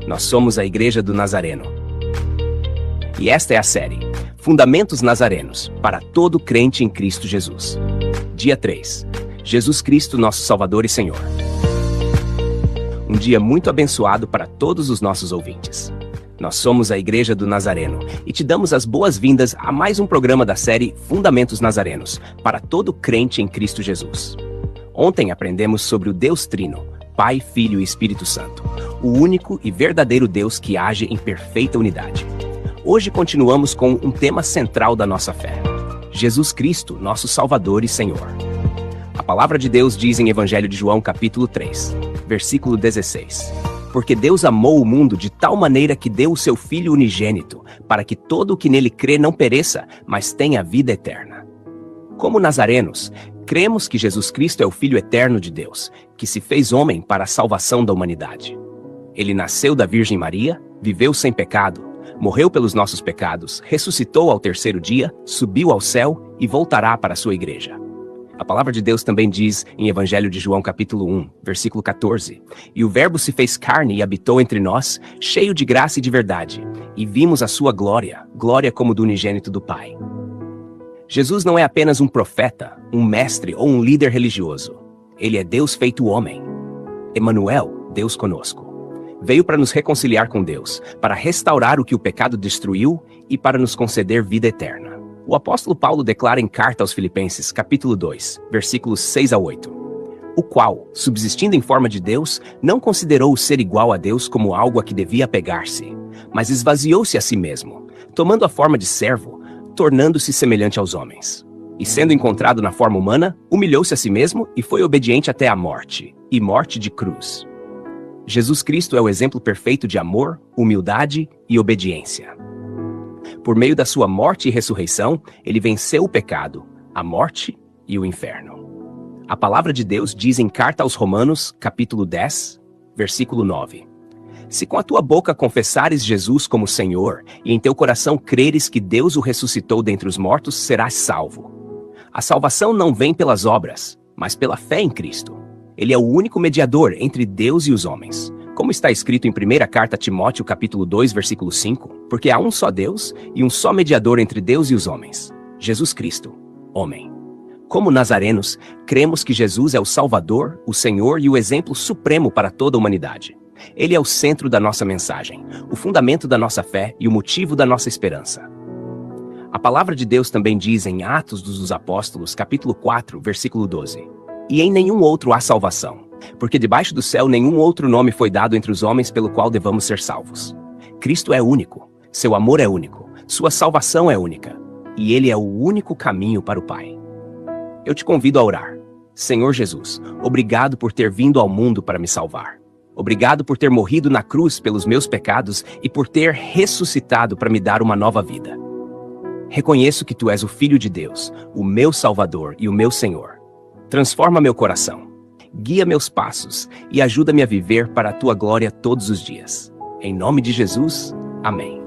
Nós somos a Igreja do Nazareno. E esta é a série Fundamentos Nazarenos para todo crente em Cristo Jesus. Dia 3. Jesus Cristo, nosso Salvador e Senhor. Um dia muito abençoado para todos os nossos ouvintes. Nós somos a Igreja do Nazareno e te damos as boas-vindas a mais um programa da série Fundamentos Nazarenos para todo crente em Cristo Jesus. Ontem aprendemos sobre o Deus Trino, Pai, Filho e Espírito Santo, o único e verdadeiro Deus que age em perfeita unidade. Hoje continuamos com um tema central da nossa fé: Jesus Cristo, nosso Salvador e Senhor. A palavra de Deus diz em Evangelho de João, capítulo 3, versículo 16: Porque Deus amou o mundo de tal maneira que deu o seu Filho unigênito, para que todo o que nele crê não pereça, mas tenha vida eterna. Como nazarenos, cremos que Jesus Cristo é o Filho eterno de Deus, que se fez homem para a salvação da humanidade. Ele nasceu da Virgem Maria, viveu sem pecado, morreu pelos nossos pecados, ressuscitou ao terceiro dia, subiu ao céu e voltará para a sua igreja. A palavra de Deus também diz em Evangelho de João, capítulo 1, versículo 14: E o Verbo se fez carne e habitou entre nós, cheio de graça e de verdade, e vimos a sua glória, glória como do unigênito do Pai. Jesus não é apenas um profeta, um mestre ou um líder religioso. Ele é Deus feito homem. Emanuel, Deus conosco. Veio para nos reconciliar com Deus, para restaurar o que o pecado destruiu e para nos conceder vida eterna. O apóstolo Paulo declara em carta aos Filipenses, capítulo 2, versículos 6 a 8, o qual, subsistindo em forma de Deus, não considerou o ser igual a Deus como algo a que devia apegar-se, mas esvaziou-se a si mesmo, tomando a forma de servo, tornando-se semelhante aos homens. E sendo encontrado na forma humana, humilhou-se a si mesmo e foi obediente até a morte, e morte de cruz. Jesus Cristo é o exemplo perfeito de amor, humildade e obediência. Por meio da sua morte e ressurreição, ele venceu o pecado, a morte e o inferno. A palavra de Deus diz em carta aos Romanos, capítulo 10, versículo 9: Se com a tua boca confessares Jesus como Senhor, e em teu coração creres que Deus o ressuscitou dentre os mortos, serás salvo. A salvação não vem pelas obras, mas pela fé em Cristo. Ele é o único mediador entre Deus e os homens. Como está escrito em 1ª carta a Timóteo, capítulo 2, versículo 5, porque há um só Deus e um só mediador entre Deus e os homens, Jesus Cristo, homem. Como nazarenos, cremos que Jesus é o Salvador, o Senhor e o exemplo supremo para toda a humanidade. Ele é o centro da nossa mensagem, o fundamento da nossa fé e o motivo da nossa esperança. A palavra de Deus também diz em Atos dos Apóstolos, capítulo 4, versículo 12, E em nenhum outro há salvação, porque debaixo do céu nenhum outro nome foi dado entre os homens pelo qual devamos ser salvos. Cristo é único, seu amor é único, sua salvação é única, e ele é o único caminho para o Pai. Eu te convido a orar. Senhor Jesus, obrigado por ter vindo ao mundo para me salvar. Obrigado por ter morrido na cruz pelos meus pecados e por ter ressuscitado para me dar uma nova vida. Reconheço que tu és o Filho de Deus, o meu Salvador e o meu Senhor. Transforma meu coração, guia meus passos e ajuda-me a viver para a tua glória todos os dias. Em nome de Jesus, amém.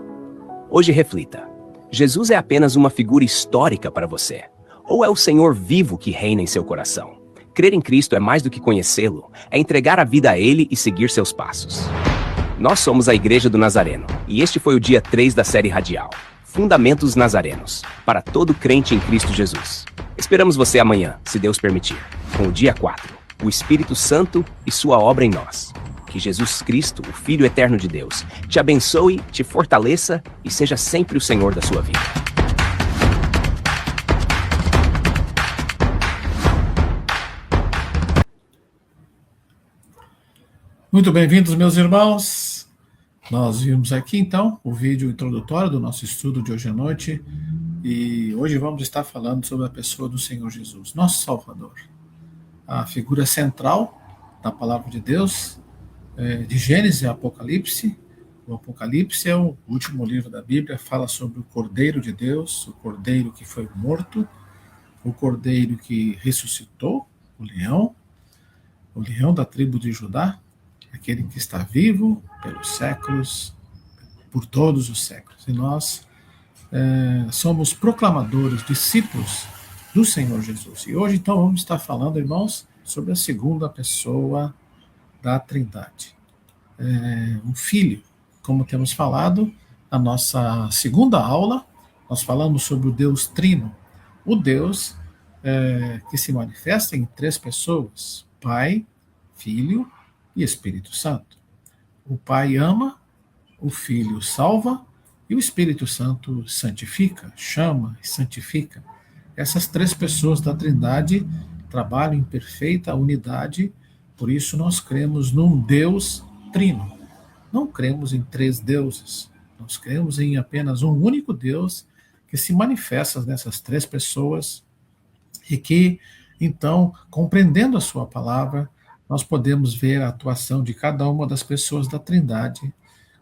Hoje reflita: Jesus é apenas uma figura histórica para você? Ou é o Senhor vivo que reina em seu coração? Crer em Cristo é mais do que conhecê-lo, é entregar a vida a Ele e seguir seus passos. Nós somos a Igreja do Nazareno, e este foi o dia 3 da série radial, Fundamentos Nazarenos, para todo crente em Cristo Jesus. Esperamos você amanhã, se Deus permitir, com o dia 4, o Espírito Santo e sua obra em nós. Que Jesus Cristo, o Filho eterno de Deus, te abençoe, te fortaleça e seja sempre o Senhor da sua vida. Muito bem-vindos, meus irmãos. Nós vimos aqui, então, o vídeo introdutório do nosso estudo de hoje à noite. E hoje vamos estar falando sobre a pessoa do Senhor Jesus, nosso Salvador. A figura central da palavra de Deus, de Gênesis e Apocalipse. O Apocalipse é o último livro da Bíblia, fala sobre o Cordeiro de Deus, o Cordeiro que foi morto, o Cordeiro que ressuscitou, o leão da tribo de Judá, aquele que está vivo pelos séculos, por todos os séculos. E nós somos proclamadores, discípulos do Senhor Jesus. E hoje, então, vamos estar falando, irmãos, sobre a segunda pessoa da Trindade. Um filho como temos falado, na nossa segunda aula, nós falamos sobre o Deus Trino, o Deus que se manifesta em três pessoas: Pai, Filho e Espírito Santo. O Pai ama, o Filho salva e o Espírito Santo santifica, chama e santifica. Essas três pessoas da Trindade trabalham em perfeita unidade, por isso nós cremos num Deus Trino. Não cremos em três deuses, nós cremos em apenas um único Deus que se manifesta nessas três pessoas e que, então, compreendendo a sua palavra, nós podemos ver a atuação de cada uma das pessoas da Trindade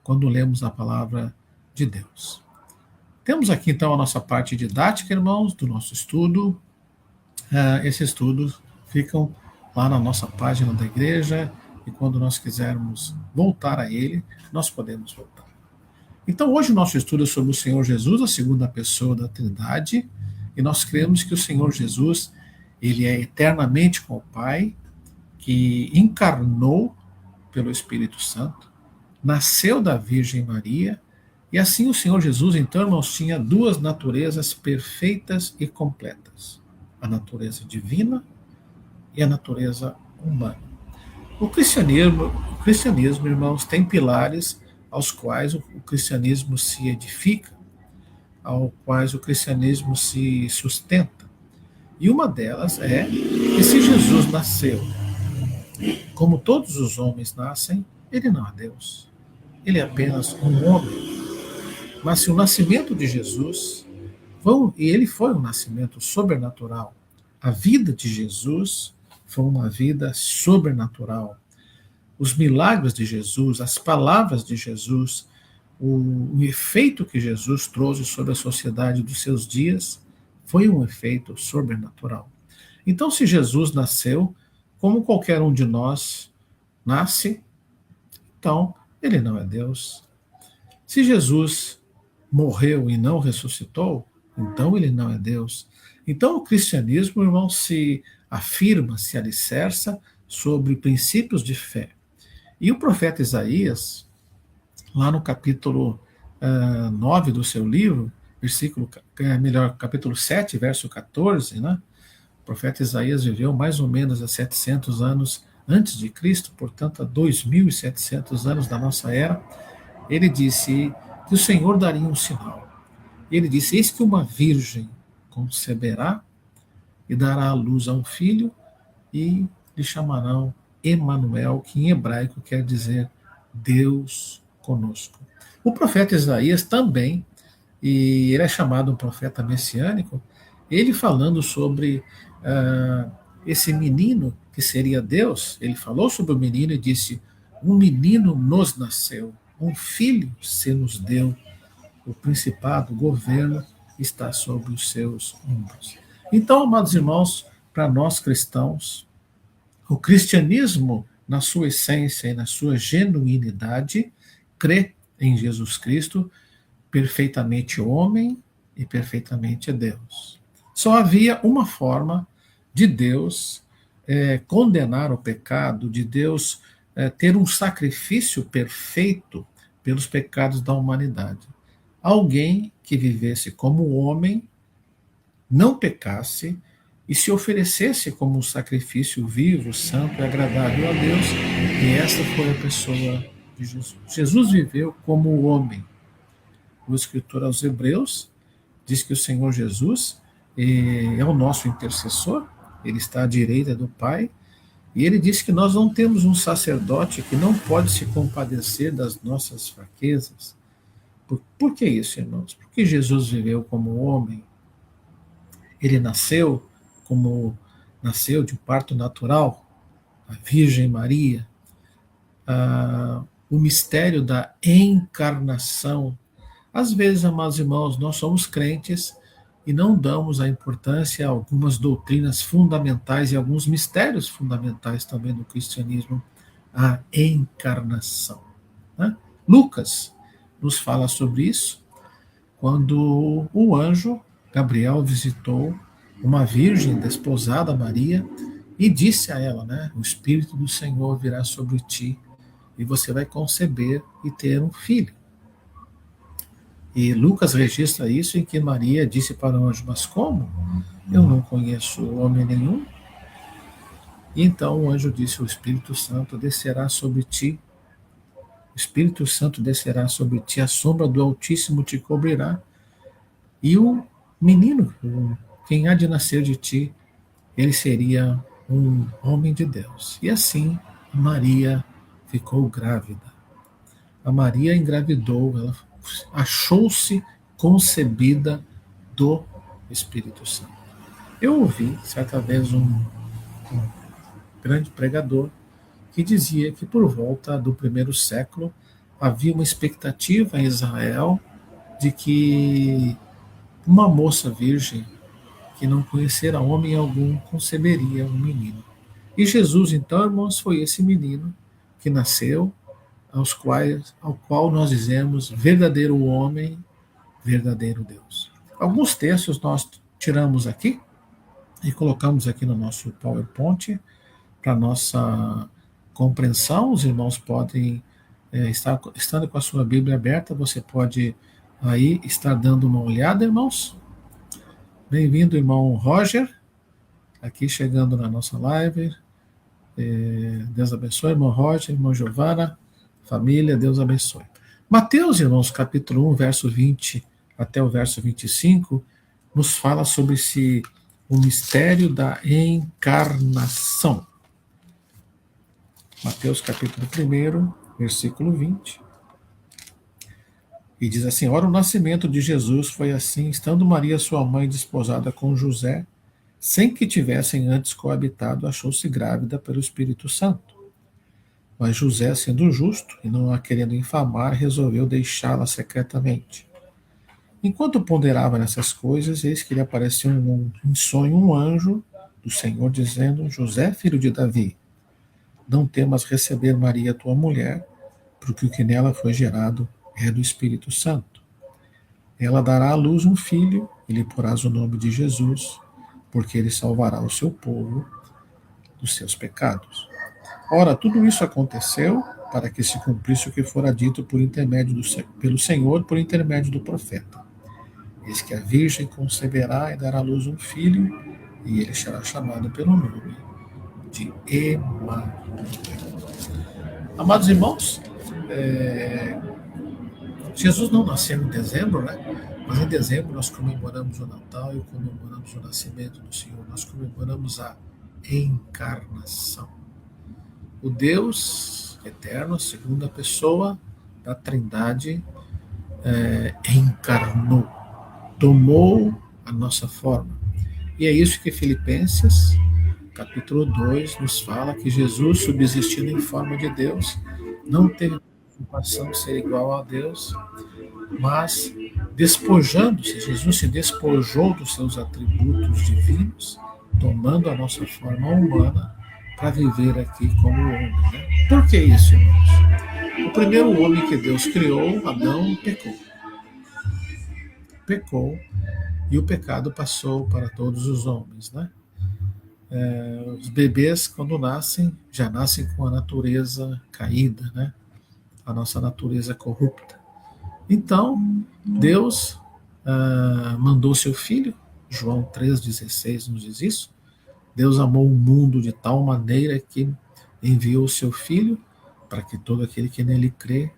quando lemos a palavra de Deus. Temos aqui, então, a nossa parte didática, irmãos, do nosso estudo. Esses estudos ficam lá na nossa página da igreja e quando nós quisermos voltar a ele, nós podemos voltar. Então, hoje o nosso estudo é sobre o Senhor Jesus, a segunda pessoa da Trindade, e nós cremos que o Senhor Jesus, ele é eternamente com o Pai, que encarnou pelo Espírito Santo, nasceu da Virgem Maria, e assim o Senhor Jesus, então, irmãos, tinha duas naturezas perfeitas e completas: a natureza divina e a natureza humana. O cristianismo, irmãos, tem pilares aos quais o cristianismo se edifica, aos quais o cristianismo se sustenta. E uma delas é que se Jesus nasceu como todos os homens nascem, ele não é Deus. Ele é apenas um homem. Mas se o nascimento de Jesus, e ele foi um nascimento sobrenatural, a vida de Jesus foi uma vida sobrenatural. Os milagres de Jesus, as palavras de Jesus, o efeito que Jesus trouxe sobre a sociedade dos seus dias foi um efeito sobrenatural. Então, se Jesus nasceu como qualquer um de nós nasce, então ele não é Deus. Se Jesus morreu e não ressuscitou, então ele não é Deus. Então o cristianismo, irmão, se afirma, se alicerça sobre princípios de fé. E o profeta Isaías, lá no capítulo 9 do seu livro, capítulo 7, verso 14, né? O profeta Isaías viveu mais ou menos há 700 anos antes de Cristo, portanto, há 2.700 anos da nossa era. Ele disse que o Senhor daria um sinal. Ele disse: eis que uma virgem conceberá e dará à luz a um filho e lhe chamarão Emanuel, que em hebraico quer dizer Deus conosco. O profeta Isaías também, e ele é chamado um profeta messiânico, ele falando sobre esse menino que seria Deus, ele falou sobre o menino e disse: um menino nos nasceu, um filho se nos deu, o principado, o governo está sobre os seus ombros. Então, amados irmãos, para nós cristãos, o cristianismo, na sua essência e na sua genuinidade, crê em Jesus Cristo, perfeitamente homem e perfeitamente Deus. Só havia uma forma de Deus condenar o pecado, de Deus ter um sacrifício perfeito pelos pecados da humanidade. Alguém que vivesse como homem, não pecasse e se oferecesse como um sacrifício vivo, santo e agradável a Deus, e essa foi a pessoa de Jesus. Jesus viveu como homem. O escritor aos Hebreus diz que o Senhor Jesus é o nosso intercessor, ele está à direita do Pai, e ele diz que nós não temos um sacerdote que não pode se compadecer das nossas fraquezas. Por que isso, irmãos? Porque Jesus viveu como homem. Ele nasceu de um parto natural, a Virgem Maria. O mistério da encarnação. Às vezes, amados irmãos, nós somos crentes e não damos a importância a algumas doutrinas fundamentais e alguns mistérios fundamentais também do cristianismo, a encarnação. Né? Lucas nos fala sobre isso, quando o anjo Gabriel visitou uma virgem desposada, Maria, e disse a ela, né, o Espírito do Senhor virá sobre ti, e você vai conceber e ter um filho. E Lucas registra isso em que Maria disse para o anjo: mas como? Eu não conheço homem nenhum. E então o anjo disse: o Espírito Santo descerá sobre ti. O Espírito Santo descerá sobre ti, a sombra do Altíssimo te cobrirá. E o menino, quem há de nascer de ti, ele seria um homem de Deus. E assim Maria ficou grávida. A Maria engravidou, ela achou-se concebida do Espírito Santo. Eu ouvi certa vez um grande pregador que dizia que por volta do primeiro século havia uma expectativa em Israel de que uma moça virgem que não conhecera homem algum conceberia um menino. E Jesus, então, irmãos, foi esse menino que nasceu, ao qual nós dizemos verdadeiro homem, verdadeiro Deus. Alguns textos nós tiramos aqui e colocamos aqui no nosso PowerPoint para nossa compreensão. Os irmãos podem estando com a sua Bíblia aberta, você pode aí estar dando uma olhada, irmãos. Bem-vindo, irmão Roger, aqui chegando na nossa live. Deus abençoe, irmão Roger, irmão Giovana, família, Deus abençoe. Mateus, irmãos, capítulo 1, verso 20 até o verso 25, nos fala sobre o mistério da encarnação. Mateus, capítulo 1, versículo 20. E diz assim: ora, o nascimento de Jesus foi assim, estando Maria, sua mãe, desposada com José, sem que tivessem antes coabitado, achou-se grávida pelo Espírito Santo. Mas José, sendo justo e não a querendo infamar, resolveu deixá-la secretamente. Enquanto ponderava nessas coisas, eis que lhe apareceu em sonho um anjo do Senhor, dizendo: José, filho de Davi, não temas receber Maria, tua mulher, porque o que nela foi gerado é do Espírito Santo. Ela dará à luz um filho, e lhe porás o nome de Jesus, porque ele salvará o seu povo dos seus pecados. Ora, tudo isso aconteceu para que se cumprisse o que fora dito pelo Senhor por intermédio do profeta. Eis que a Virgem conceberá e dará à luz um filho, e ele será chamado pelo nome de Emanuel. Amados irmãos, Jesus não nasceu em dezembro, né? Mas em dezembro nós comemoramos o Natal e comemoramos o nascimento do Senhor. Nós comemoramos a encarnação. O Deus eterno, a segunda pessoa da Trindade, encarnou, tomou a nossa forma. E é isso que Filipenses, capítulo 2, nos fala, que Jesus, subsistindo em forma de Deus, não teve preocupação de ser igual a Deus, mas despojando-se, Jesus se despojou dos seus atributos divinos, tomando a nossa forma humana para viver aqui como homem. Né? Por que isso, irmãos? O primeiro homem que Deus criou, Adão, pecou. Pecou, e o pecado passou para todos os homens. Né? Os bebês, quando nascem, já nascem com a natureza caída, né? A nossa natureza corrupta. Então, Deus mandou seu Filho, João 3,16 nos diz isso. Deus amou o mundo de tal maneira que enviou o seu Filho para que todo aquele que nele crê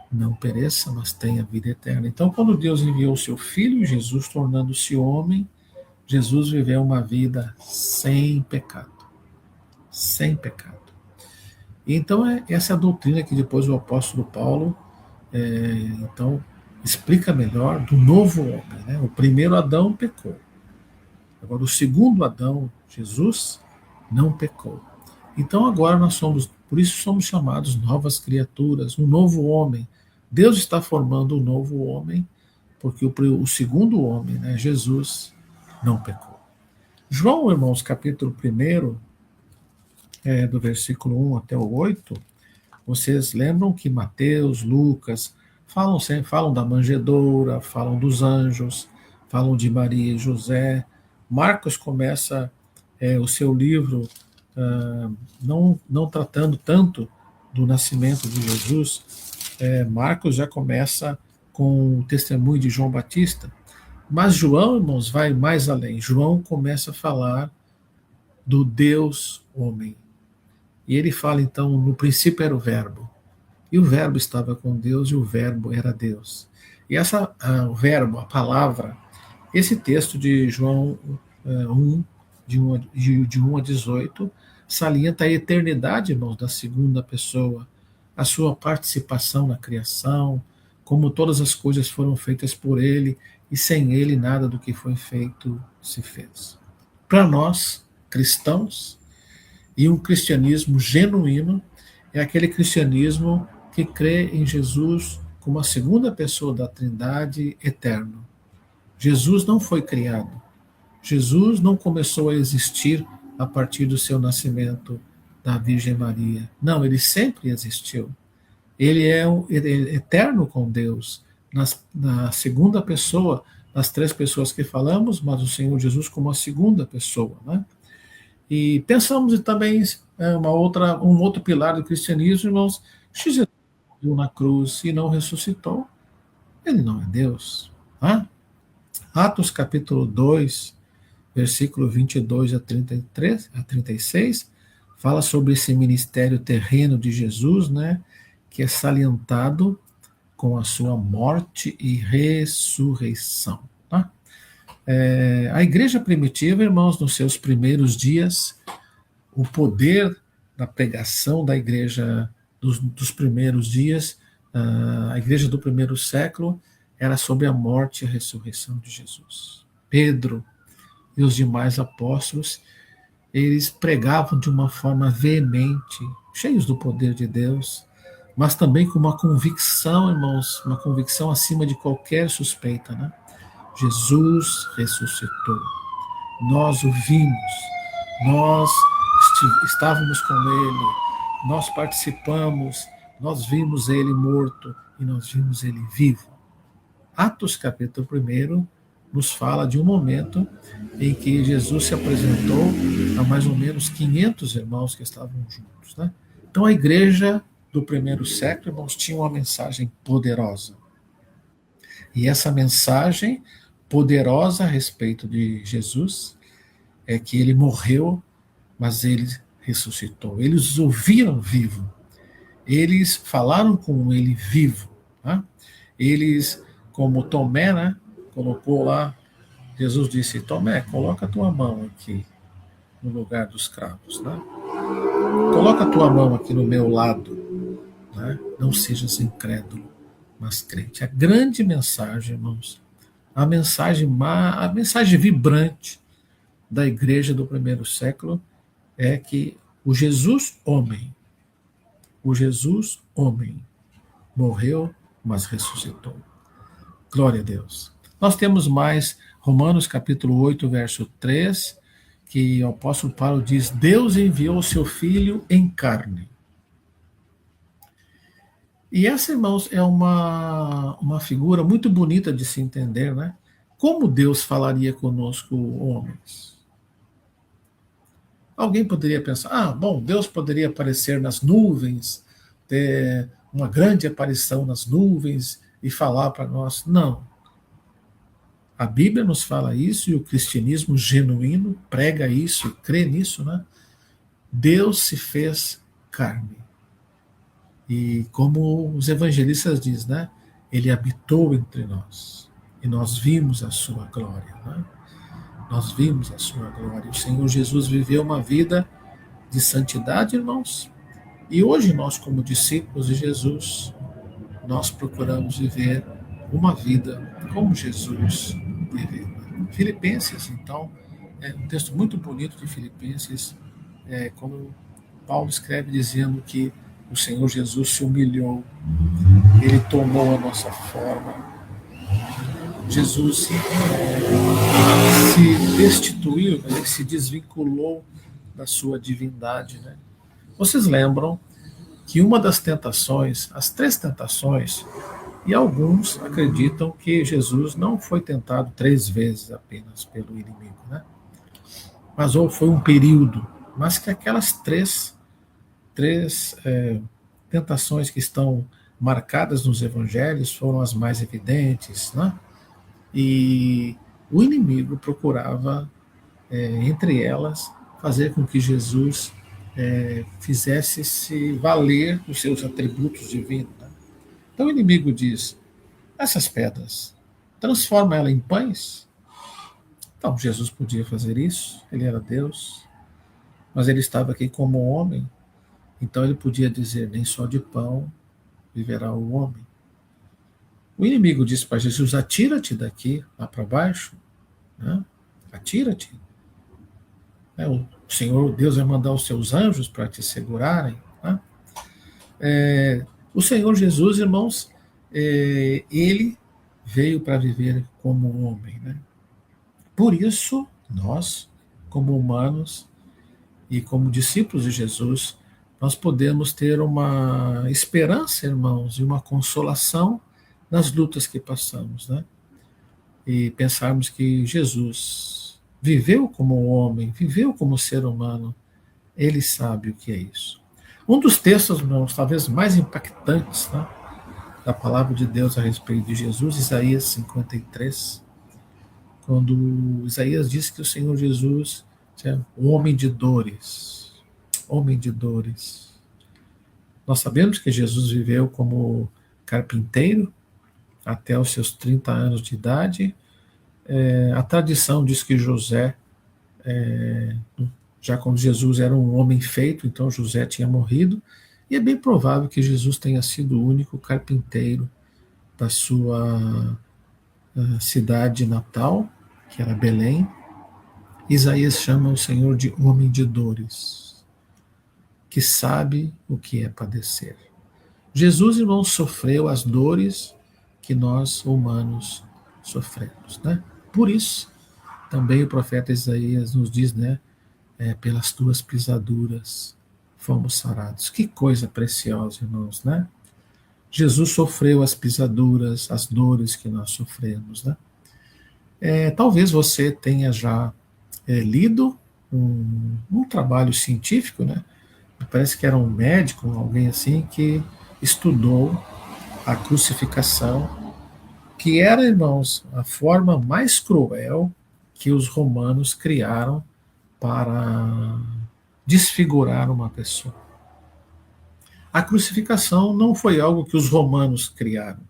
não pereça, mas tenha vida eterna. Então, quando Deus enviou o seu Filho, Jesus, tornando-se homem, Jesus viveu uma vida sem pecado. Sem pecado. Então, essa é a doutrina que depois o apóstolo Paulo então explica melhor do novo homem. Né? O primeiro Adão pecou. Agora, o segundo Adão, Jesus, não pecou. Então, agora por isso somos chamados novas criaturas, um novo homem. Deus está formando um novo homem, porque o segundo homem, né, Jesus, não pecou. João, irmãos, capítulo 1, do versículo 1 até o 8, vocês lembram que Mateus, Lucas, falam da manjedoura, falam dos anjos, falam de Maria e José. Marcos começa o seu livro não tratando tanto do nascimento de Jesus, Marcos já começa com o testemunho de João Batista, mas João, irmãos, vai mais além. João começa a falar do Deus homem. E ele fala, então, no princípio era o Verbo. E o Verbo estava com Deus e o Verbo era Deus. E o Verbo, a palavra, esse texto de João 1, de 1 a 18, salienta a eternidade, irmãos, da segunda pessoa, a sua participação na criação, como todas as coisas foram feitas por ele, e sem ele nada do que foi feito se fez. Para nós, cristãos, e um cristianismo genuíno é aquele cristianismo que crê em Jesus como a segunda pessoa da Trindade eterno. Jesus não foi criado. Jesus não começou a existir a partir do seu nascimento da Virgem Maria. Não, ele sempre existiu. Ele é eterno com Deus, na segunda pessoa, das três pessoas que falamos, mas o Senhor Jesus como a segunda pessoa, né? E pensamos também um outro pilar do cristianismo, irmãos, se Jesus morreu na cruz e não ressuscitou, ele não é Deus. Tá? Atos capítulo 2, versículo 22 a 36, fala sobre esse ministério terreno de Jesus, né, que é salientado com a sua morte e ressurreição. Tá? A igreja primitiva, irmãos, nos seus primeiros dias, o poder da pregação da igreja dos primeiros dias, a igreja do primeiro século, era sobre a morte e a ressurreição de Jesus. Pedro e os demais apóstolos, eles pregavam de uma forma veemente, cheios do poder de Deus, mas também com uma convicção, irmãos, uma convicção acima de qualquer suspeita, né? Jesus ressuscitou. Nós o vimos, nós estávamos com ele, nós participamos, nós vimos ele morto e nós vimos ele vivo. Atos capítulo 1 nos fala de um momento em que Jesus se apresentou a mais ou menos 500 irmãos que estavam juntos. Né? Então a igreja do primeiro século, irmãos, tinha uma mensagem poderosa. E essa mensagem poderosa a respeito de Jesus é que ele morreu, mas ele ressuscitou. Eles ouviram vivo. Eles falaram com ele vivo. Tá? Eles, como Tomé, né, colocou lá, Jesus disse, Tomé, coloca a tua mão aqui no lugar dos cravos. Né? Coloca a tua mão aqui no meu lado. Né? Não sejas incrédulo, mas crente. A grande mensagem, irmãos, a mensagem vibrante da igreja do primeiro século é que o Jesus homem, morreu, mas ressuscitou. Glória a Deus. Nós temos mais Romanos capítulo 8, verso 3, que o apóstolo Paulo diz, Deus enviou o seu Filho em carne. E essa, irmãos, é uma figura muito bonita de se entender, né? Como Deus falaria conosco, homens? Alguém poderia pensar, bom, Deus poderia aparecer nas nuvens, ter uma grande aparição nas nuvens e falar para nós. Não. A Bíblia nos fala isso e o cristianismo genuíno prega isso e crê nisso, né? Deus se fez carne. E como os evangelistas dizem, né? Ele habitou entre nós. E nós vimos a sua glória. Né? Nós vimos a sua glória. O Senhor Jesus viveu uma vida de santidade, irmãos. E hoje nós, como discípulos de Jesus, nós procuramos viver uma vida como Jesus viveu. Filipenses, então, é um texto muito bonito de Filipenses, como Paulo escreve dizendo que o Senhor Jesus se humilhou, ele tomou a nossa forma, Jesus se destituiu, ele se desvinculou da sua divindade. Né? Vocês lembram que uma das tentações, as 3 tentações, e alguns acreditam que Jesus não foi tentado 3 vezes apenas pelo inimigo, né? Mas ou foi um período, mas que aquelas três tentações que estão marcadas nos evangelhos foram as mais evidentes, né? E o inimigo procurava, entre elas, fazer com que Jesus fizesse se valer dos seus atributos divinos, né? Então o inimigo diz: essas pedras, transforma ela em pães. Então Jesus podia fazer isso, ele era Deus, mas ele estava aqui como homem, então ele podia dizer: nem só de pão viverá o homem. O inimigo disse para Jesus: atira-te daqui, lá para baixo, né? Atira-te. O Senhor Deus vai mandar os seus anjos para te segurarem, né? O Senhor Jesus, irmãos, ele veio para viver como homem, né? Por isso, nós, como humanos e como discípulos de Jesus, nós podemos ter uma esperança, irmãos, e uma consolação nas lutas que passamos, né? E pensarmos que Jesus viveu como homem, viveu como ser humano, ele sabe o que é isso. Um dos textos, irmãos, talvez mais impactantes, né, da palavra de Deus a respeito de Jesus, Isaías 53, quando Isaías diz que o Senhor Jesus é um homem de dores. Homem de dores. Nós sabemos que Jesus viveu como carpinteiro até os seus 30 anos de idade. A tradição diz que José, já quando Jesus era um homem feito, então José tinha morrido, e é bem provável que Jesus tenha sido o único carpinteiro da sua cidade natal, que era Belém. Isaías chama o Senhor de homem de dores, que sabe o que é padecer. Jesus, irmão, sofreu as dores que nós, humanos, sofremos, né? Por isso, também o profeta Isaías nos diz, né? Pelas tuas pisaduras fomos sarados. Que coisa preciosa, irmãos, né? Jesus sofreu as pisaduras, as dores que nós sofremos, né? Talvez você tenha já lido um trabalho científico, né? Parece que era um médico, alguém assim, que estudou a crucificação, que era, irmãos, a forma mais cruel que os romanos criaram para desfigurar uma pessoa. A crucificação não foi algo que os romanos criaram,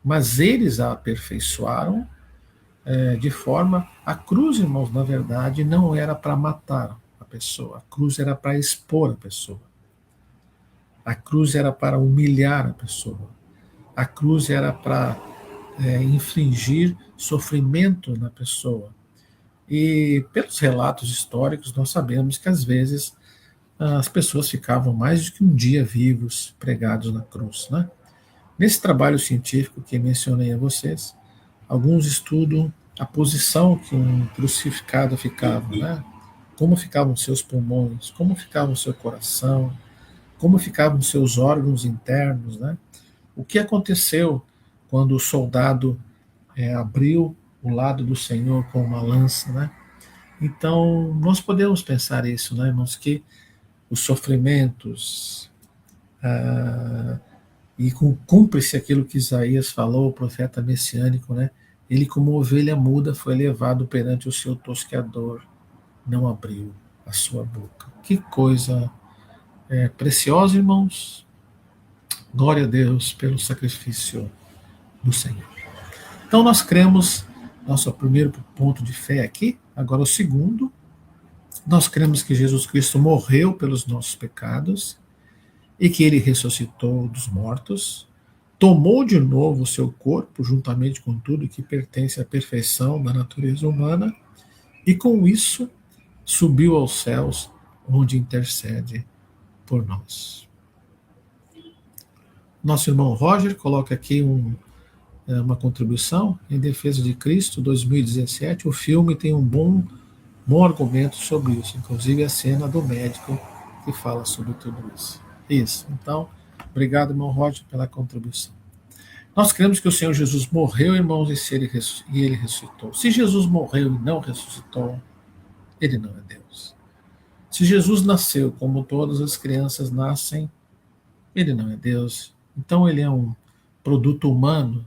mas eles a aperfeiçoaram de forma... A cruz, irmãos, na verdade, não era para matar a pessoa, a cruz era para expor a pessoa. A cruz era para humilhar a pessoa. A cruz era para infligir sofrimento na pessoa. E pelos relatos históricos, nós sabemos que às vezes as pessoas ficavam mais de que um dia vivos, pregados na cruz, né? Nesse trabalho científico que mencionei a vocês, alguns estudam a posição que um crucificado ficava, né? Como ficavam seus pulmões, como ficava o seu coração, como ficavam seus órgãos internos, né? O que aconteceu quando o soldado abriu o lado do Senhor com uma lança, né? Então, nós podemos pensar isso, né, irmãos, que os sofrimentos, e cumpre-se aquilo que Isaías falou, o profeta messiânico, né? Ele, como ovelha muda, foi levado perante o seu tosqueador, não abriu a sua boca. Que coisa preciosa, irmãos. Glória a Deus pelo sacrifício do Senhor. Então nós cremos, nosso primeiro ponto de fé aqui. Agora o segundo, nós cremos que Jesus Cristo morreu pelos nossos pecados e que ele ressuscitou dos mortos, tomou de novo o seu corpo, juntamente com tudo que pertence à perfeição da natureza humana, e com isso subiu aos céus, onde intercede por nós. Nosso irmão Roger coloca aqui uma contribuição em defesa de Cristo, 2017. O filme tem um bom argumento sobre isso, inclusive a cena do médico que fala sobre tudo isso. Isso. Então, obrigado, irmão Roger, pela contribuição. Nós cremos que o Senhor Jesus morreu, irmãos, e ele ressuscitou. Se Jesus morreu e não ressuscitou, ele não é Deus. Se Jesus nasceu como todas as crianças nascem, Ele não é Deus. Então ele é um produto humano,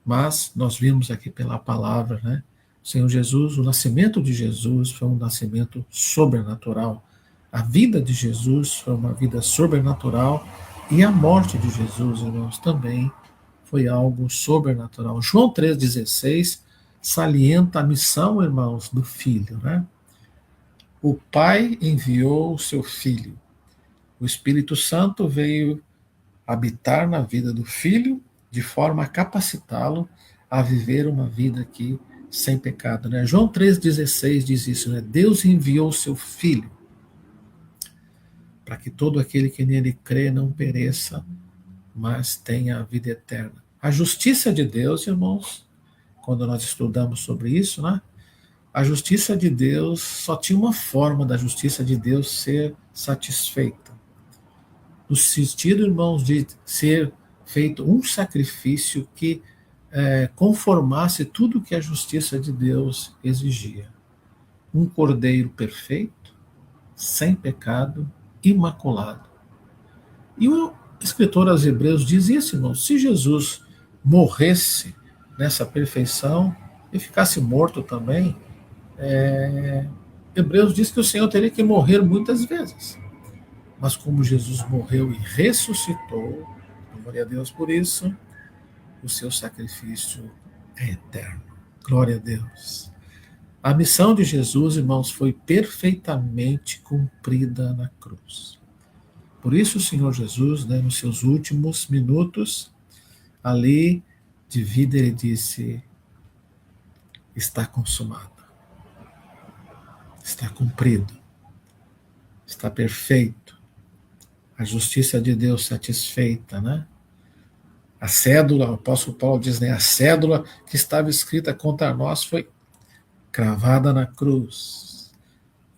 mas nós vimos aqui pela palavra, né? O Senhor Jesus, o nascimento de Jesus foi um nascimento sobrenatural. A vida de Jesus foi uma vida sobrenatural e a morte de Jesus, irmãos, também foi algo sobrenatural. João 3,16 salienta a missão, irmãos, do Filho, né? O Pai enviou o seu Filho. O Espírito Santo veio habitar na vida do Filho de forma a capacitá-lo a viver uma vida aqui sem pecado, né? João 3,16 diz isso, né? Deus enviou o seu Filho para que todo aquele que nele crê não pereça, mas tenha a vida eterna. A justiça de Deus, irmãos, quando nós estudamos sobre isso, né? A justiça de Deus, só tinha uma forma da justiça de Deus ser satisfeita. No sentido, irmãos, de ser feito um sacrifício que conformasse tudo que a justiça de Deus exigia. Um cordeiro perfeito, sem pecado, imaculado. E o escritor aos Hebreus diz isso, irmãos, se Jesus morresse nessa perfeição e ficasse morto também, Hebreus diz que o Senhor teria que morrer muitas vezes. Mas como Jesus morreu e ressuscitou, glória a Deus por isso, o seu sacrifício é eterno. Glória a Deus. A missão de Jesus, irmãos, foi perfeitamente cumprida na cruz. Por isso o Senhor Jesus, né, nos seus últimos minutos, ali de vida, ele disse, está consumado. Está cumprido. Está perfeito. A justiça de Deus satisfeita, né? A cédula, o apóstolo Paulo diz, né? A cédula que estava escrita contra nós foi cravada na cruz.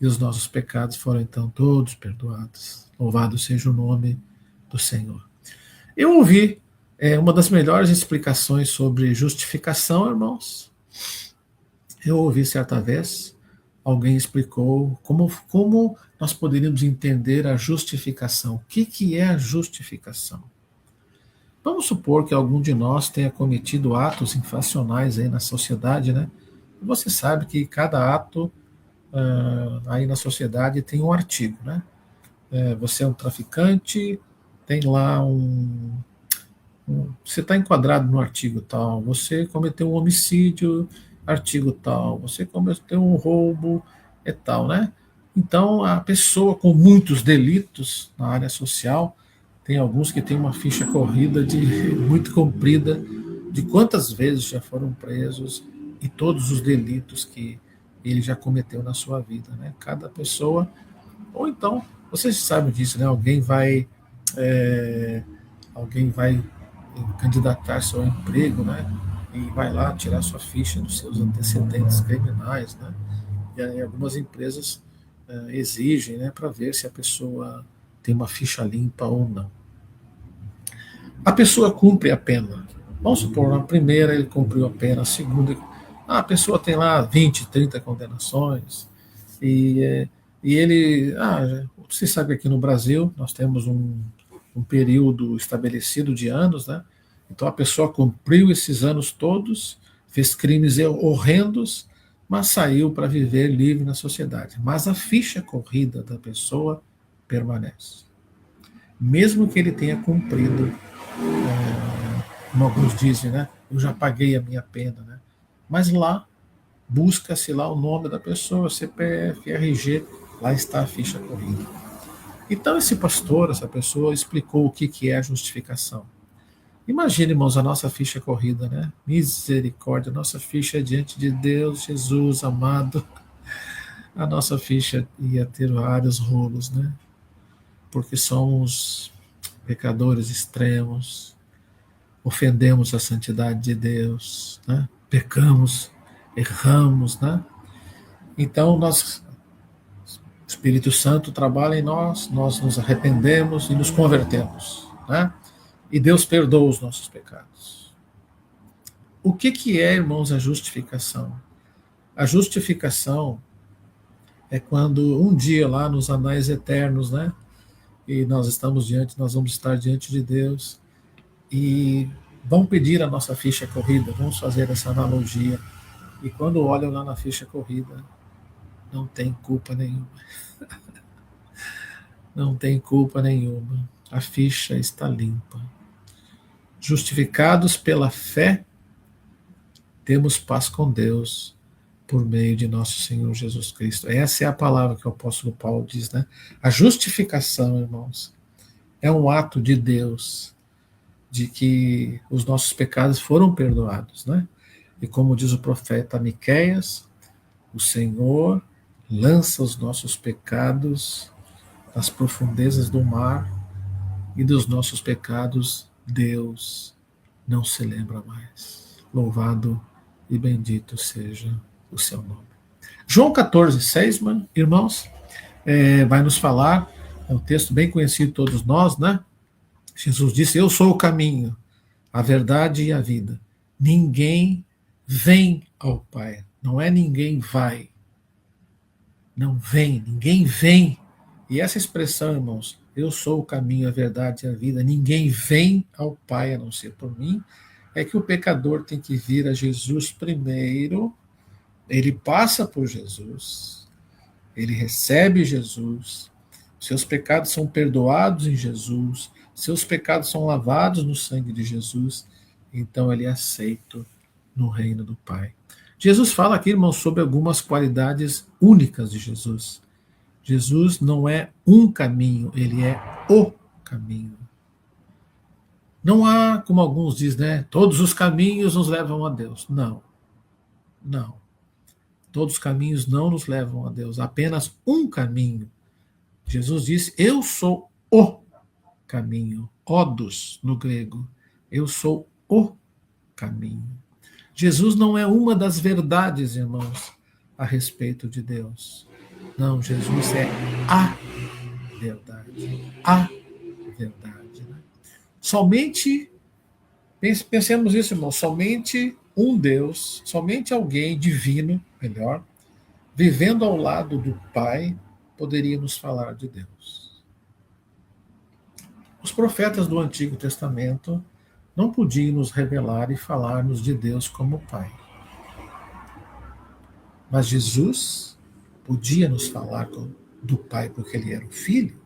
E os nossos pecados foram então todos perdoados. Louvado seja o nome do Senhor. Eu ouvi uma das melhores explicações sobre justificação, irmãos. Eu ouvi certa vez, alguém explicou como nós poderíamos entender a justificação. O que é a justificação? Vamos supor que algum de nós tenha cometido atos infracionais aí na sociedade, né? Você sabe que cada ato aí na sociedade tem um artigo, né? Você é um traficante, tem lá você está enquadrado no artigo tal, você cometeu um homicídio, artigo tal, você cometeu um roubo, é tal, né? Então, a pessoa com muitos delitos na área social, tem alguns que têm uma ficha corrida muito comprida de quantas vezes já foram presos e todos os delitos que ele já cometeu na sua vida, né? Cada pessoa, ou então, vocês sabem disso, né? Alguém vai candidatar-se ao emprego, né? E vai lá tirar sua ficha dos seus antecedentes criminais, né? E aí algumas empresas exigem, né, para ver se a pessoa tem uma ficha limpa ou não. A pessoa cumpre a pena. Vamos supor, na primeira ele cumpriu a pena, a segunda, a pessoa tem lá 20, 30 condenações, e ele, você sabe que aqui no Brasil nós temos um período estabelecido de anos, né? Então a pessoa cumpriu esses anos todos, fez crimes horrendos, mas saiu para viver livre na sociedade. Mas a ficha corrida da pessoa permanece. Mesmo que ele tenha cumprido, como alguns dizem, né? Eu já paguei a minha pena, né? Mas lá, busca-se lá o nome da pessoa, CPF, RG, lá está a ficha corrida. Então esse pastor, essa pessoa, explicou o que é a justificação. Imagine, irmãos, a nossa ficha corrida, né? Misericórdia, a nossa ficha diante de Deus, Jesus amado. A nossa ficha ia ter vários rolos, né? Porque somos pecadores extremos, ofendemos a santidade de Deus, né? Pecamos, erramos, né? Então o Espírito Santo trabalha em nós nos arrependemos e nos convertemos, né? E Deus perdoa os nossos pecados. O que é, irmãos, a justificação? A justificação é quando um dia lá nos anais eternos, né, e nós vamos estar diante de Deus e vão pedir a nossa ficha corrida, vamos fazer essa analogia. E quando olham lá na ficha corrida, não tem culpa nenhuma. Não tem culpa nenhuma. A ficha está limpa. Justificados pela fé, temos paz com Deus por meio de nosso Senhor Jesus Cristo. Essa é a palavra que o apóstolo Paulo diz, né? A justificação, irmãos, é um ato de Deus, de que os nossos pecados foram perdoados, né? E como diz o profeta Miqueias, o Senhor lança os nossos pecados nas profundezas do mar, e dos nossos pecados Deus não se lembra mais. Louvado e bendito seja o seu nome. João 14:6, irmãos, vai nos falar, é um texto bem conhecido de todos nós, né? Jesus disse: eu sou o caminho, a verdade e a vida. Ninguém vem ao Pai. Não é ninguém vai. Não vem, ninguém vem. E essa expressão, irmãos, eu sou o caminho, a verdade e a vida, ninguém vem ao Pai a não ser por mim, é que o pecador tem que vir a Jesus primeiro, ele passa por Jesus, ele recebe Jesus, seus pecados são perdoados em Jesus, seus pecados são lavados no sangue de Jesus, então ele é aceito no reino do Pai. Jesus fala aqui, irmãos, sobre algumas qualidades únicas de Jesus. Jesus não é um caminho, ele é o caminho. Não há, como alguns dizem, né? Todos os caminhos nos levam a Deus. Não. Não. Todos os caminhos não nos levam a Deus. Apenas um caminho. Jesus disse: eu sou o caminho. Odos, no grego. Eu sou o caminho. Jesus não é uma das verdades, irmãos, a respeito de Deus. Não, Jesus é a verdade. A verdade. Né? Somente, pensemos isso, irmão, somente um Deus, somente alguém divino, melhor, vivendo ao lado do Pai, poderia nos falar de Deus. Os profetas do Antigo Testamento não podiam nos revelar e falar-nos de Deus como Pai. Mas Jesus podia nos falar do Pai porque ele era o Filho.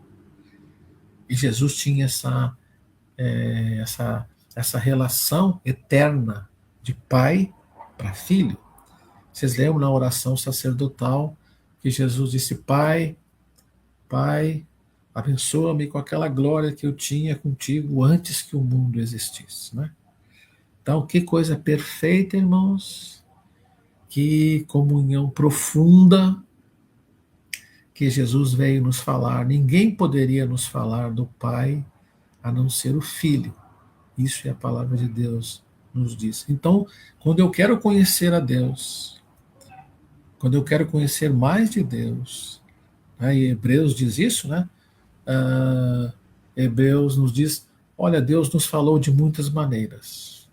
E Jesus tinha essa relação eterna de pai para filho. Vocês lembram na oração sacerdotal que Jesus disse: Pai, Pai, abençoa-me com aquela glória que eu tinha contigo antes que o mundo existisse. Né? Então, que coisa perfeita, irmãos. Que comunhão profunda que Jesus veio nos falar. Ninguém poderia nos falar do Pai a não ser o Filho. Isso é a palavra de Deus nos diz. Então, quando eu quero conhecer a Deus, quando eu quero conhecer mais de Deus, né, e Hebreus diz isso, né? Hebreus nos diz: olha, Deus nos falou de muitas maneiras.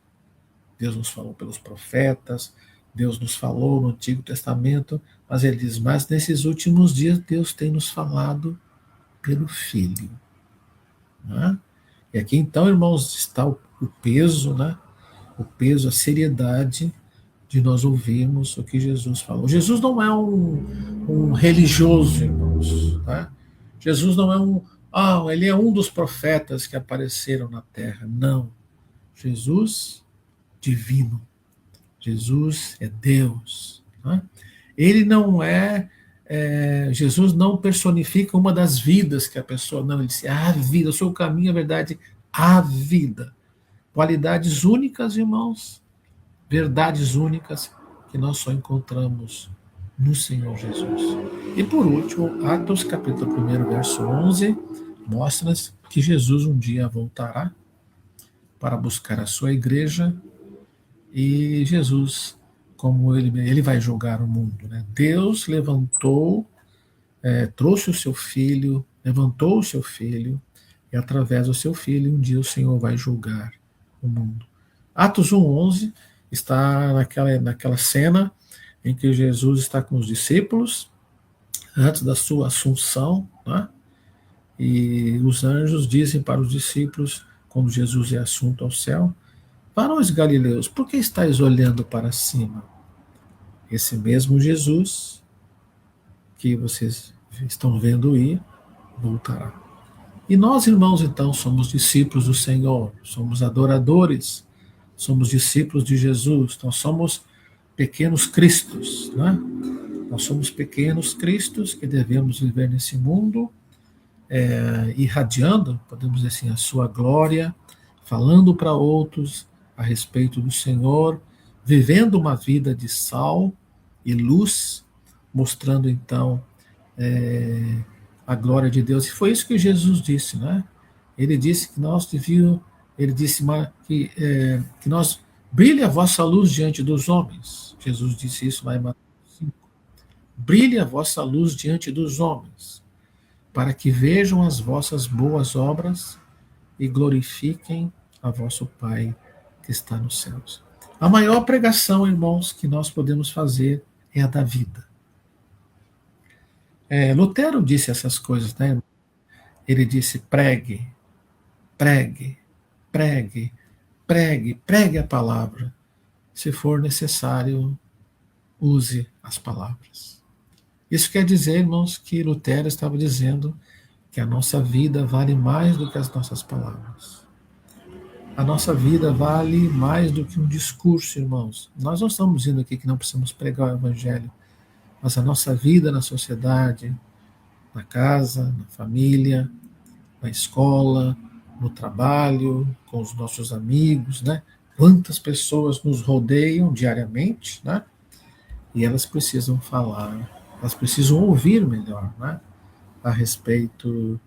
Deus nos falou pelos profetas, Deus nos falou no Antigo Testamento, mas ele diz: mas nesses últimos dias Deus tem nos falado pelo Filho. Né? E aqui então, irmãos, está o peso, né? O peso, a seriedade de nós ouvirmos o que Jesus falou. Jesus não é um religioso, irmãos. Tá? Jesus não é ele é um dos profetas que apareceram na terra. Não. Jesus, divino. Jesus é Deus. Tá? Ele não Jesus não personifica uma das vidas que a pessoa... Não, ele disse: a vida, eu sou o caminho, a verdade, a vida. Qualidades únicas, irmãos, verdades únicas que nós só encontramos no Senhor Jesus. E por último, Atos capítulo 1, verso 11, mostra-nos que Jesus um dia voltará para buscar a sua igreja, e Jesus, como ele vai julgar o mundo. Né? Deus levantou, trouxe o seu filho, levantou o seu filho, e através do seu filho, um dia o Senhor vai julgar o mundo. Atos 1:11 está naquela cena em que Jesus está com os discípulos, antes da sua assunção, né? E os anjos dizem para os discípulos, quando Jesus é assunto ao céu: varões galileus, por que estáis olhando para cima? Esse mesmo Jesus que vocês estão vendo ir, voltará. E nós, irmãos, então, somos discípulos do Senhor, somos adoradores, somos discípulos de Jesus, nós somos pequenos cristos, né? Nós somos pequenos cristos que devemos viver nesse mundo, irradiando, podemos dizer assim, a sua glória, falando para outros a respeito do Senhor, vivendo uma vida de sal e luz, mostrando então a glória de Deus. E foi isso que Jesus disse, né? Ele disse que nós devíamos, ele disse que nós brilhe a vossa luz diante dos homens. Jesus disse isso lá em Mateus 5. Brilhe a vossa luz diante dos homens, para que vejam as vossas boas obras e glorifiquem a vosso Pai que está nos céus. A maior pregação, irmãos, que nós podemos fazer é a da vida. Lutero disse essas coisas, né? Ele disse: pregue, pregue, pregue, pregue, pregue a palavra. Se for necessário, use as palavras. Isso quer dizer, irmãos, que Lutero estava dizendo que a nossa vida vale mais do que as nossas palavras. A nossa vida vale mais do que um discurso, irmãos. Nós não estamos dizendo aqui que não precisamos pregar o Evangelho, mas a nossa vida na sociedade, na casa, na família, na escola, no trabalho, com os nossos amigos, né? Quantas pessoas nos rodeiam diariamente, né? E elas precisam falar, elas precisam ouvir melhor, né? A respeito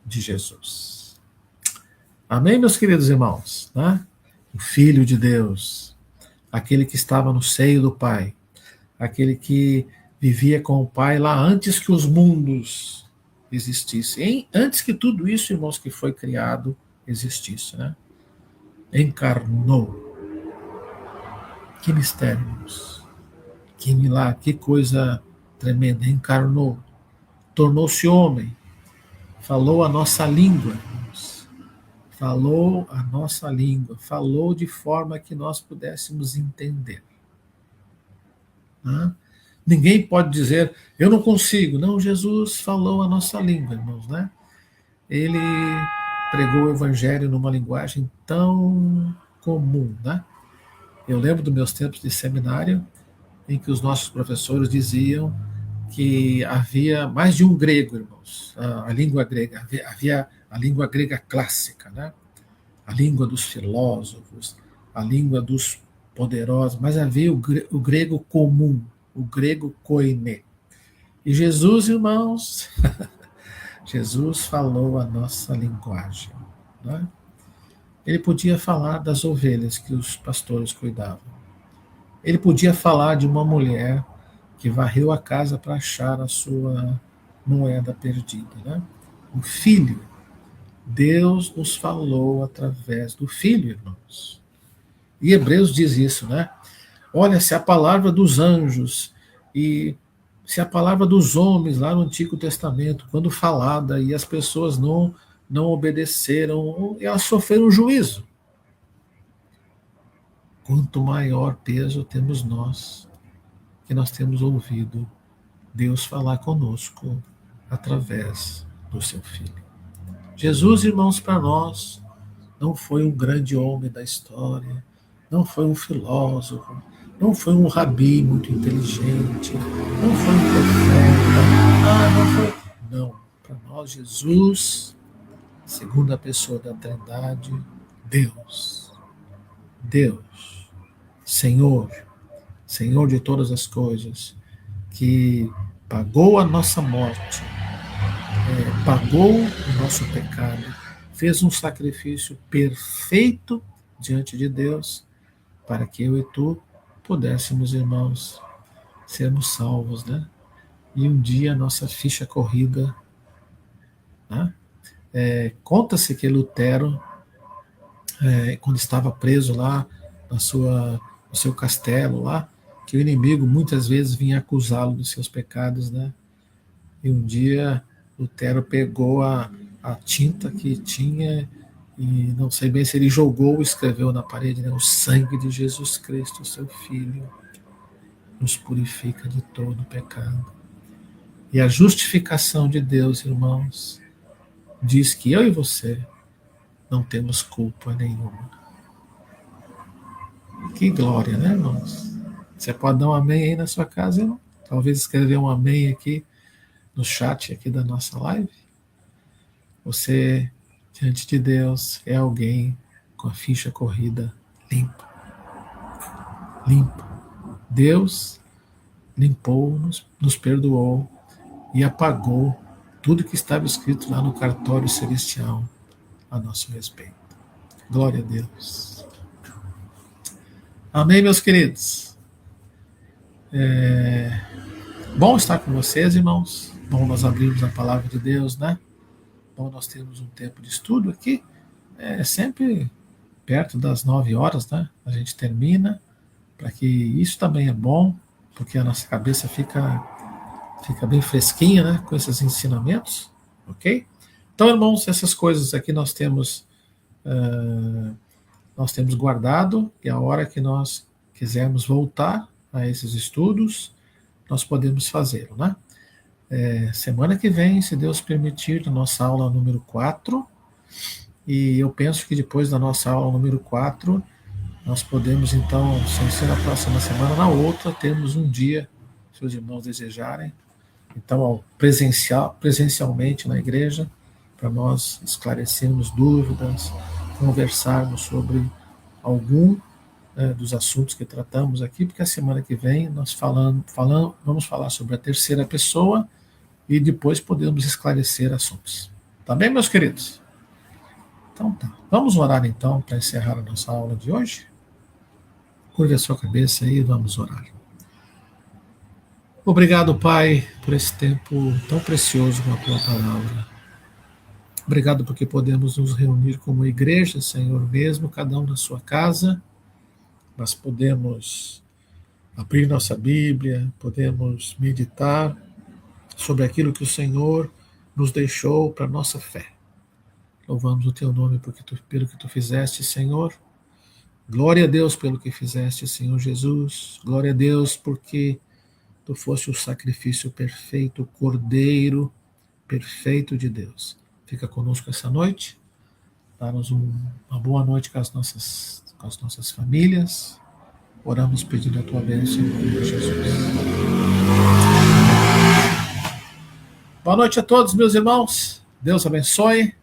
de Jesus. Amém, meus queridos irmãos? Né? O Filho de Deus, aquele que estava no seio do Pai, aquele que vivia com o Pai lá antes que os mundos existissem, antes que tudo isso, irmãos, que foi criado existisse, né? Encarnou. Que mistério, irmãos. Que milagre, que coisa tremenda. Encarnou, tornou-se homem, falou a nossa língua, irmãos. Falou a nossa língua, falou de forma que nós pudéssemos entender. Né? Ninguém pode dizer, eu não consigo. Não, Jesus falou a nossa língua, irmãos, né? Ele pregou o Evangelho numa linguagem tão comum, né? Eu lembro dos meus tempos de seminário, em que os nossos professores diziam que havia mais de um grego, irmãos. A língua grega, havia a língua grega clássica, né? A língua dos filósofos, a língua dos poderosos, mas havia o grego comum, o grego koiné. E Jesus, irmãos, Jesus falou a nossa linguagem. Né? Ele podia falar das ovelhas que os pastores cuidavam. Ele podia falar de uma mulher que varreu a casa para achar a sua moeda perdida. Né? O Filho. Deus nos falou através do Filho, irmãos. E Hebreus diz isso, né? Olha, se a palavra dos anjos e se a palavra dos homens lá no Antigo Testamento, quando falada e as pessoas não obedeceram, elas sofreram juízo. Quanto maior peso temos nós, que nós temos ouvido Deus falar conosco através do seu Filho. Jesus, irmãos, para nós, não foi um grande homem da história, não foi um filósofo, não foi um rabi muito inteligente, não foi um profeta, não. Para nós, Jesus, segunda pessoa da Trindade, Deus, Senhor de todas as coisas, que pagou a nossa morte, pagou o nosso pecado, fez um sacrifício perfeito diante de Deus, para que eu e tu pudéssemos, irmãos, sermos salvos, né? E um dia a nossa ficha corrida, né? Conta-se que Lutero, quando estava preso lá no seu castelo lá, que o inimigo muitas vezes vinha acusá-lo dos seus pecados, né? E um dia Lutero pegou a tinta que tinha, e não sei bem se ele jogou ou escreveu na parede, né? O sangue de Jesus Cristo, seu Filho, nos purifica de todo pecado. E a justificação de Deus, irmãos, diz que eu e você não temos culpa nenhuma. Que glória, né, irmãos? Você pode dar um amém aí na sua casa, irmão? Talvez escrever um amém aqui no chat aqui da nossa live. Você, diante de Deus, é alguém com a ficha corrida limpa. Limpa. Deus limpou, nos perdoou e apagou tudo que estava escrito lá no cartório celestial a nosso respeito. Glória a Deus. Amém, meus queridos. Bom estar com vocês, irmãos. Bom nós abrirmos a palavra de Deus, né? Bom nós temos um tempo de estudo aqui. Sempre perto das 9 horas, né? A gente termina, para que isso também é bom, porque a nossa cabeça fica bem fresquinha, né? Com esses ensinamentos, ok? Então, irmãos, essas coisas aqui nós temos guardado, e a hora que nós quisermos voltar a esses estudos, nós podemos fazê-lo, né? Semana que vem, se Deus permitir, a nossa aula número 4, e eu penso que depois da nossa aula número 4, nós podemos, então, sem ser na próxima semana, na outra, termos um dia, se os irmãos desejarem, então, presencialmente na igreja, para nós esclarecermos dúvidas, conversarmos sobre algum dos assuntos que tratamos aqui, porque a semana que vem nós vamos falar sobre a terceira pessoa e depois podemos esclarecer assuntos. Tá bem, meus queridos? Então tá. Vamos orar então para encerrar a nossa aula de hoje? Curve a sua cabeça aí e vamos orar. Obrigado, Pai, por esse tempo tão precioso com a Tua palavra. Obrigado porque podemos nos reunir como igreja, Senhor, mesmo cada um na sua casa. Nós podemos abrir nossa Bíblia, podemos meditar sobre aquilo que o Senhor nos deixou para a nossa fé. Louvamos o Teu nome pelo que Tu fizeste, Senhor. Glória a Deus pelo que fizeste, Senhor Jesus. Glória a Deus porque Tu foste o sacrifício perfeito, o Cordeiro perfeito de Deus. Fica conosco essa noite. Dá-nos uma boa noite com as nossas famílias. Oramos pedindo a Tua bênção em nome de Jesus. Boa noite a todos, meus irmãos. Deus abençoe.